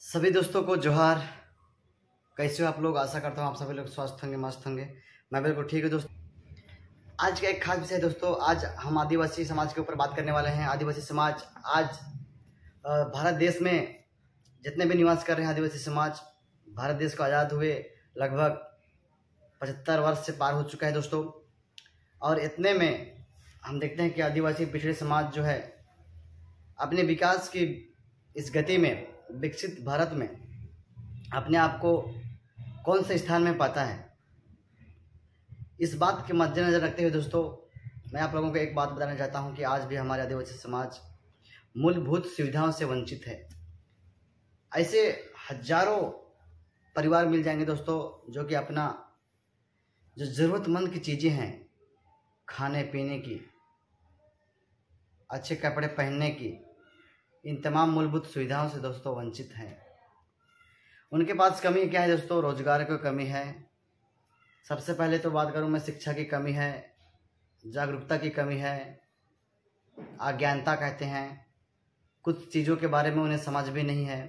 सभी दोस्तों को जोहार। कैसे हो आप लोग? आशा करता हूँ आप सभी लोग स्वस्थ होंगे, मस्त होंगे। मैं बिल्कुल ठीक हूँ दोस्तों। आज का एक खास विषय दोस्तों, आज हम आदिवासी समाज के ऊपर बात करने वाले हैं। आदिवासी समाज आज भारत देश में जितने भी निवास कर रहे हैं आदिवासी समाज, भारत देश को आज़ाद हुए लगभग 75 वर्ष से पार हो चुका है दोस्तों। और इतने में हम देखते हैं कि आदिवासी पिछड़े समाज जो है अपने विकास की इस गति में विकसित भारत में अपने आप को कौन से स्थान में पाता है। इस बात के मद्देनजर रखते हुए दोस्तों, मैं आप लोगों को एक बात बताना चाहता हूं कि आज भी हमारे आदिवासी समाज मूलभूत सुविधाओं से वंचित है। ऐसे हजारों परिवार मिल जाएंगे दोस्तों जो कि अपना जो ज़रूरतमंद की चीज़ें हैं, खाने पीने की, अच्छे कपड़े पहनने की, इन तमाम मूलभूत सुविधाओं से दोस्तों वंचित हैं। उनके पास कमी क्या है दोस्तों? रोजगार की कमी है। सबसे पहले तो बात करूं मैं, शिक्षा की कमी है, जागरूकता की कमी है, अज्ञानता कहते हैं। कुछ चीज़ों के बारे में उन्हें समझ भी नहीं है।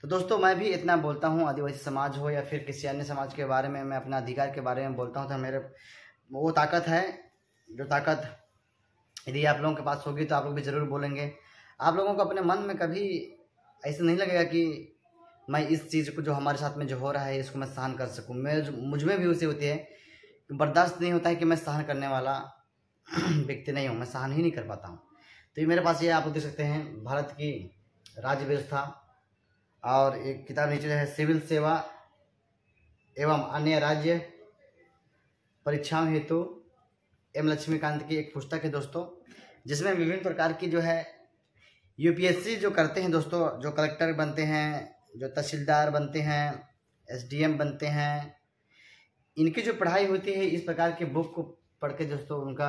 तो दोस्तों मैं भी इतना बोलता हूं, आदिवासी समाज हो या फिर किसी अन्य समाज के बारे में, मैं अपना अधिकार के बारे में बोलता हूं तो मेरे वो ताकत है जो ताकत यदि आप लोगों के पास होगी तो आप लोग भी ज़रूर बोलेंगे। आप लोगों को अपने मन में कभी ऐसा नहीं लगेगा कि मैं इस चीज़ को जो हमारे साथ में जो हो रहा है इसको मैं सहन कर सकूं। मुझ में भी उसे होती है, बर्दाश्त नहीं होता है कि मैं सहन करने वाला व्यक्ति नहीं हूं, मैं सहन ही नहीं कर पाता हूं। तो ये मेरे पास ये आप लोग देख सकते हैं, भारत की राज्य व्यवस्था, और एक किताब नीचे है सिविल सेवा एवं अन्य राज्य परीक्षाओं हेतु एम लक्ष्मीकांत की एक पुस्तक है दोस्तों, जिसमें विभिन्न प्रकार की जो है यूपीएससी जो करते हैं दोस्तों, जो कलेक्टर बनते हैं, जो तहसीलदार बनते हैं, एसडीएम बनते हैं, इनकी जो पढ़ाई होती है, इस प्रकार के बुक को पढ़ के दोस्तों उनका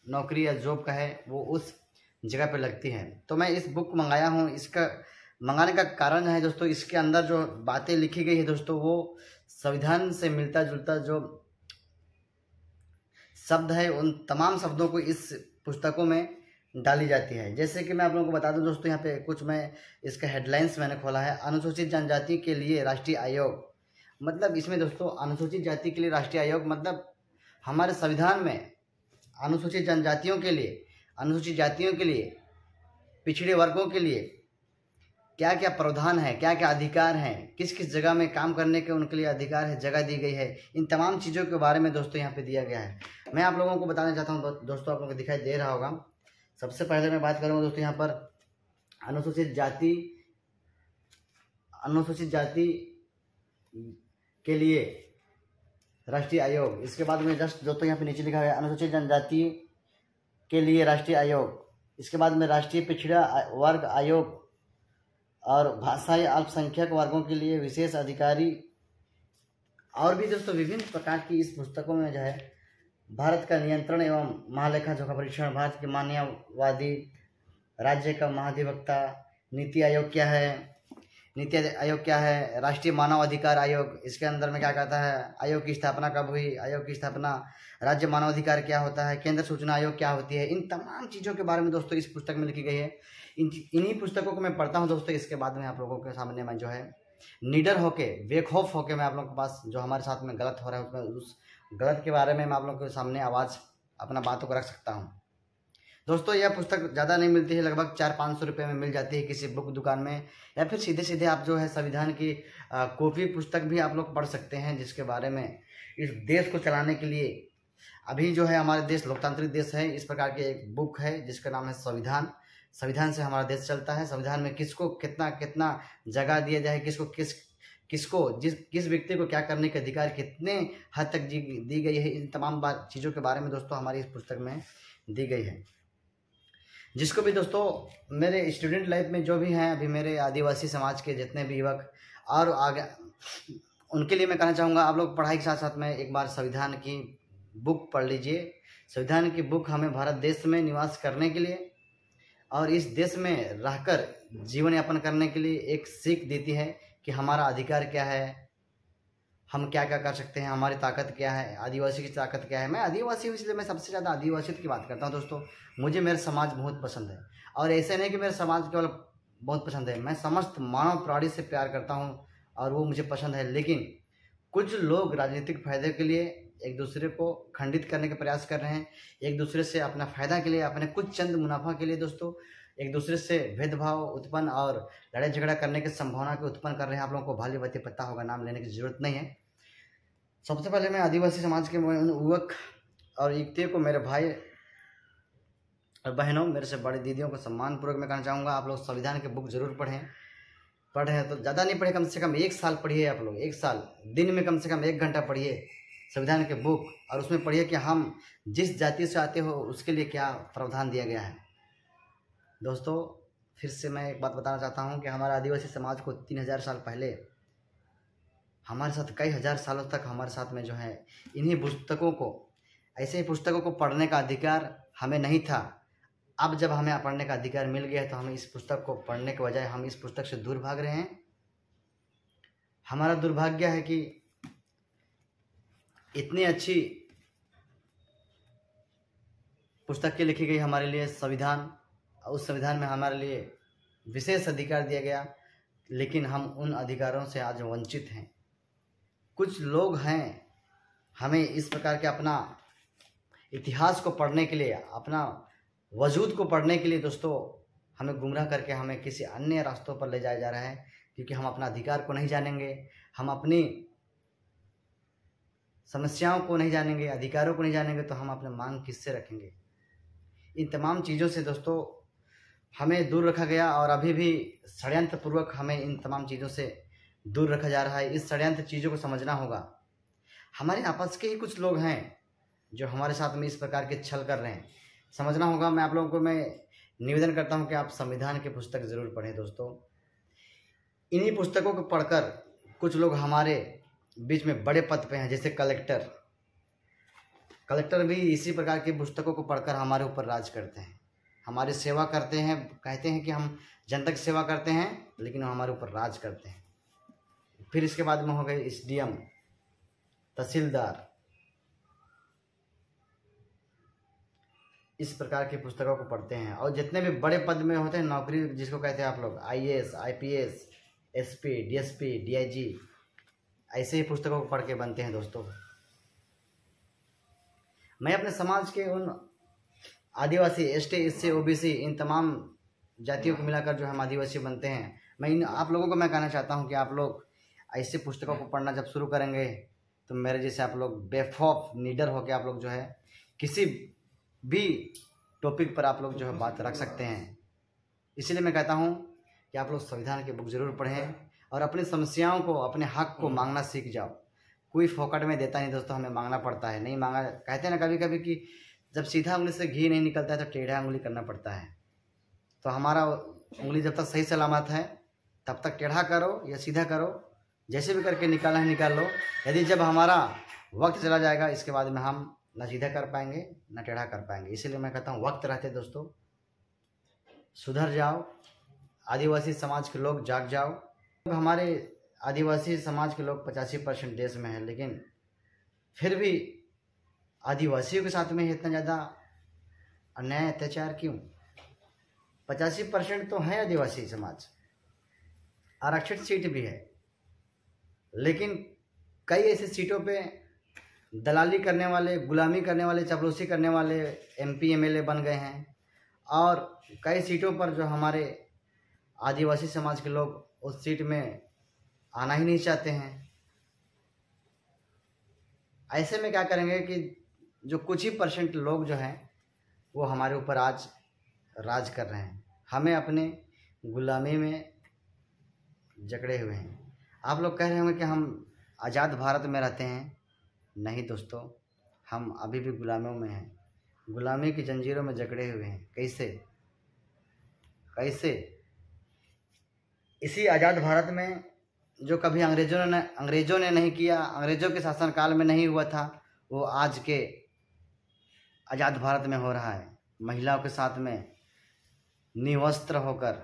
नौकरी या जॉब का है वो उस जगह पे लगती है। तो मैं इस बुक को मंगाया हूँ। इसका मंगाने का कारण है दोस्तों, इसके अंदर जो बातें लिखी गई है दोस्तों वो संविधान से मिलता जुलता जो शब्द है, उन तमाम शब्दों को इस पुस्तकों में डाली जाती है। जैसे कि मैं आप लोगों को बता दूं दोस्तों, यहाँ पे कुछ मैं इसका हेडलाइंस मैंने खोला है। अनुसूचित जनजाति के लिए राष्ट्रीय आयोग, मतलब इसमें दोस्तों अनुसूचित जाति के लिए राष्ट्रीय आयोग मतलब हमारे संविधान में अनुसूचित जनजातियों के लिए, अनुसूचित जातियों के लिए, पिछड़े वर्गों के लिए क्या क्या प्रावधान है, क्या क्या अधिकार हैं, किस किस जगह में काम करने के उनके लिए अधिकार है, जगह दी गई है, इन तमाम चीज़ों के बारे में दोस्तों यहाँ पे दिया गया है। मैं आप लोगों को बताना चाहता हूँ दोस्तों, आप लोगों को दिखाई दे रहा होगा। सबसे पहले मैं बात करूँगा दोस्तों यहाँ पर अनुसूचित जाति के लिए राष्ट्रीय आयोग। इसके बाद में जस्ट दोस्तों यहाँ पे नीचे लिखा है अनुसूचित जनजाति के लिए राष्ट्रीय आयोग। इसके बाद में राष्ट्रीय पिछड़ा वर्ग आयोग और भाषाई अल्पसंख्यक वर्गों के लिए विशेष अधिकारी, और भी दोस्तों विभिन्न प्रकार की इस पुस्तकों में जो है भारत का नियंत्रण एवं महालेखा जोखा परीक्षण, भारत के मानववादी राज्य का महाधिवक्ता, नीति आयोग क्या है, नीति आयोग क्या है, राष्ट्रीय मानव अधिकार आयोग, इसके अंदर में क्या कहता है, आयोग की स्थापना कब हुई, आयोग की स्थापना, राज्य मानवाधिकार क्या होता है, केंद्र सूचना आयोग क्या होती है, इन तमाम चीज़ों के बारे में दोस्तों इस पुस्तक में लिखी गई है। इन्हीं पुस्तकों को मैं पढ़ता हूँ दोस्तों। इसके बाद में आप लोगों के सामने मैं जो है निडर होके, बेखौफ होके मैं आप लोगों के पास जो हमारे साथ में गलत हो रहा है उस गलत के बारे में मैं आप लोगों के सामने आवाज़ अपना बातों को रख सकता हूँ। दोस्तों यह पुस्तक ज़्यादा नहीं मिलती है, लगभग 400-500 रुपये में मिल जाती है किसी बुक दुकान में, या फिर सीधे सीधे आप जो है संविधान की कॉपी पुस्तक भी आप लोग पढ़ सकते हैं, जिसके बारे में इस देश को चलाने के लिए अभी जो है हमारे देश लोकतांत्रिक देश है, इस प्रकार की एक बुक है जिसका नाम है संविधान। संविधान से हमारा देश चलता है। संविधान में किसको कितना कितना जगह दिया जाए, किस व्यक्ति को क्या करने के अधिकार कितने हद तक दी गई है, इन तमाम चीज़ों के बारे में दोस्तों हमारी इस पुस्तक में दी गई है। जिसको भी दोस्तों मेरे स्टूडेंट लाइफ में जो भी हैं अभी मेरे आदिवासी समाज के जितने भी युवक और आगे, उनके लिए मैं कहना चाहूँगा आप लोग पढ़ाई के साथ साथ में एक बार संविधान की बुक पढ़ लीजिए। संविधान की बुक हमें भारत देश में निवास करने के लिए और इस देश में रहकर जीवन यापन करने के लिए एक सीख देती है कि हमारा अधिकार क्या है, हम क्या क्या कर सकते हैं, हमारी ताकत क्या है, आदिवासी की ताकत क्या है। मैं आदिवासी हूँ इसलिए मैं सबसे ज़्यादा आदिवासियों की बात करता हूँ दोस्तों। मुझे मेरा समाज बहुत पसंद है, और ऐसे नहीं कि मेरा समाज केवल बहुत पसंद है। मैं समस्त मानव प्राणी से प्यार करता हूँ और वो मुझे पसंद है, लेकिन कुछ लोग राजनीतिक फायदे के लिए एक दूसरे को खंडित करने के प्रयास कर रहे हैं, एक दूसरे से अपना फायदा के लिए, अपने कुछ चंद मुनाफा के लिए दोस्तों एक दूसरे से भेदभाव उत्पन्न और लड़ाई झगड़ा करने की संभावना को उत्पन्न कर रहे हैं। आप लोगों को भाली भांति पता होगा, नाम लेने की जरूरत नहीं है। सबसे पहले मैं आदिवासी समाज के उन युवक और युवतियों को, मेरे भाई और बहनों, मेरे से बड़ी दीदियों को सम्मानपूर्वक मैं कहना चाहूँगा, आप लोग संविधान के बुक जरूर पढ़ें। पढ़ रहे हैं तो ज़्यादा नहीं पढ़े, कम से कम 1 साल पढ़िए। आप लोग 1 साल, दिन में कम से कम 1 घंटा पढ़िए संविधान के बुक, और उसमें पढ़िए कि हम जिस जाति से आते हो उसके लिए क्या प्रावधान दिया गया है। दोस्तों फिर से मैं एक बात बताना चाहता हूँ कि हमारे आदिवासी समाज को 3000 साल पहले हमारे साथ कई हजार सालों तक हमारे साथ में जो है इन्हीं पुस्तकों को, ऐसे ही पुस्तकों को पढ़ने का अधिकार हमें नहीं था। अब जब हमें पढ़ने का अधिकार मिल गया है तो हमें इस पुस्तक को पढ़ने के बजाय हम इस पुस्तक से दूर भाग रहे हैं। हमारा दुर्भाग्य है कि इतनी अच्छी पुस्तक की लिखी गई हमारे लिए संविधान, उस संविधान में हमारे लिए विशेष अधिकार दिया गया, लेकिन हम उन अधिकारों से आज वंचित हैं। कुछ लोग हैं हमें इस प्रकार के अपना इतिहास को पढ़ने के लिए, अपना वजूद को पढ़ने के लिए दोस्तों हमें गुमराह करके हमें किसी अन्य रास्तों पर ले जाया जा रहा है, क्योंकि हम अपना अधिकार को नहीं जानेंगे, हम अपनी समस्याओं को नहीं जानेंगे, अधिकारों को नहीं जानेंगे, तो हम अपने मांग किससे रखेंगे। इन तमाम चीज़ों से दोस्तों हमें दूर रखा गया और अभी भी षड्यंत्र पूर्वक हमें इन तमाम चीज़ों से दूर रखा जा रहा है। इस षड्यंत्र चीज़ों को समझना होगा। हमारे आपस के ही कुछ लोग हैं जो हमारे साथ में इस प्रकार के छल कर रहे हैं, समझना होगा। मैं आप लोगों को मैं निवेदन करता हूं कि आप संविधान की पुस्तक ज़रूर पढ़ें दोस्तों। इन्हीं पुस्तकों को पढ़कर कुछ लोग हमारे बीच में बड़े पद पे हैं, जैसे कलेक्टर भी इसी प्रकार की पुस्तकों को पढ़कर हमारे ऊपर राज करते हैं, हमारी सेवा करते हैं, कहते हैं कि हम जनता की सेवा करते हैं, लेकिन वो हमारे ऊपर राज करते हैं। फिर इसके बाद में हो गए SDM, तहसीलदार, इस प्रकार की पुस्तकों को पढ़ते हैं। और जितने भी बड़े पद में होते हैं, नौकरी जिसको कहते हैं आप लोग, IAS, IPS, SP, DSP, DIG, ऐसे ही पुस्तकों को पढ़ के बनते हैं दोस्तों। मैं अपने समाज के उन आदिवासी, ST, SC, OBC, इन तमाम जातियों को मिलाकर जो हम आदिवासी बनते हैं, मैं इन आप लोगों को मैं कहना चाहता हूं कि आप लोग ऐसे पुस्तकों को पढ़ना जब शुरू करेंगे तो मेरे जैसे आप लोग बेखौफ निडर होकर आप लोग जो है किसी भी टॉपिक पर आप लोग जो है बात रख सकते हैं। इसलिए मैं कहता हूं कि आप लोग संविधान की बुक जरूर पढ़ें और अपनी समस्याओं को, अपने हक को मांगना सीख जाओ। कोई फोकट में देता नहीं दोस्तों, हमें मांगना पड़ता है। नहीं मांगा, कहते हैं ना कभी कभी कि जब सीधा उंगली से घी नहीं निकलता है तो टेढ़ा उंगली करना पड़ता है। तो हमारा उंगली जब तक सही सलामत है तब तक टेढ़ा करो या सीधा करो, जैसे भी करके निकालना है निकाल लो। यदि जब हमारा वक्त चला जाएगा, इसके बाद में हम न सीधा कर पाएंगे न टेढ़ा कर पाएंगे। इसीलिए मैं कहता हूँ वक्त रहते दोस्तों सुधर जाओ, आदिवासी समाज के लोग जाग जाओ। हमारे आदिवासी समाज के लोग 85% देश में है, लेकिन फिर भी आदिवासियों के साथ में इतना ज़्यादा अन्याय अत्याचार क्यों? 85% तो है आदिवासी समाज, आरक्षित सीट भी है, लेकिन कई ऐसी सीटों पे दलाली करने वाले, गुलामी करने वाले, चापलूसी करने वाले MP MLA बन गए हैं। और कई सीटों पर जो हमारे आदिवासी समाज के लोग उस सीट में आना ही नहीं चाहते हैं। ऐसे में क्या करेंगे कि जो कुछ ही % लोग जो हैं वो हमारे ऊपर आज राज कर रहे हैं, हमें अपने गुलामी में जकड़े हुए हैं। आप लोग कह रहे होंगे कि हम आज़ाद भारत में रहते हैं। नहीं दोस्तों, हम अभी भी गुलामियों में हैं, गुलामी की जंजीरों में जकड़े हुए हैं। कैसे? इसी आज़ाद भारत में जो कभी अंग्रेज़ों ने नहीं किया, अंग्रेज़ों के शासनकाल में नहीं हुआ था, वो आज के आज़ाद भारत में हो रहा है। महिलाओं के साथ में निवस्त्र होकर,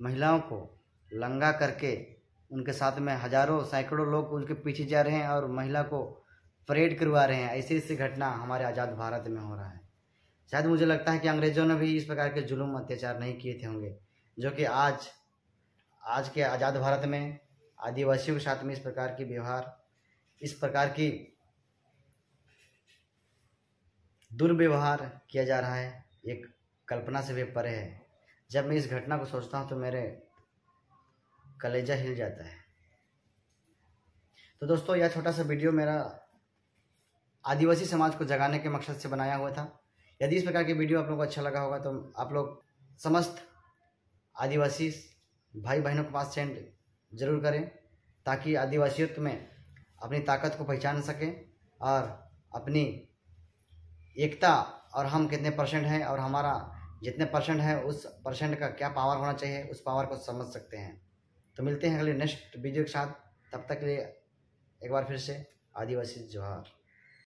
महिलाओं को लंगा करके उनके साथ में हजारों सैकड़ों लोग उनके पीछे जा रहे हैं और महिला को परेड करवा रहे हैं। ऐसी घटना हमारे आज़ाद भारत में हो रहा है। शायद मुझे लगता है कि अंग्रेज़ों ने भी इस प्रकार के जुल्म अत्याचार नहीं किए थे होंगे जो कि आज के आज़ाद भारत में आदिवासियों के साथ में इस प्रकार की व्यवहार, इस प्रकार की दुर्व्यवहार किया जा रहा है, एक कल्पना से भी परे है। जब मैं इस घटना को सोचता हूँ तो मेरे कलेजा हिल जाता है। तो दोस्तों, यह छोटा सा वीडियो मेरा आदिवासी समाज को जगाने के मकसद से बनाया हुआ था। यदि इस प्रकार की वीडियो आप लोगों को अच्छा लगा होगा तो आप लोग समस्त आदिवासी भाई बहनों के पास सेंड जरूर करें, ताकि आदिवासियत में अपनी ताकत को पहचान सकें और अपनी एकता और हम कितने परसेंट हैं और हमारा जितने परसेंट है उस परसेंट का क्या पावर होना चाहिए, उस पावर को समझ सकते हैं। तो मिलते हैं अगले नेक्स्ट वीडियो के साथ। तब तक के लिए एक बार फिर से आदिवासी जोहार।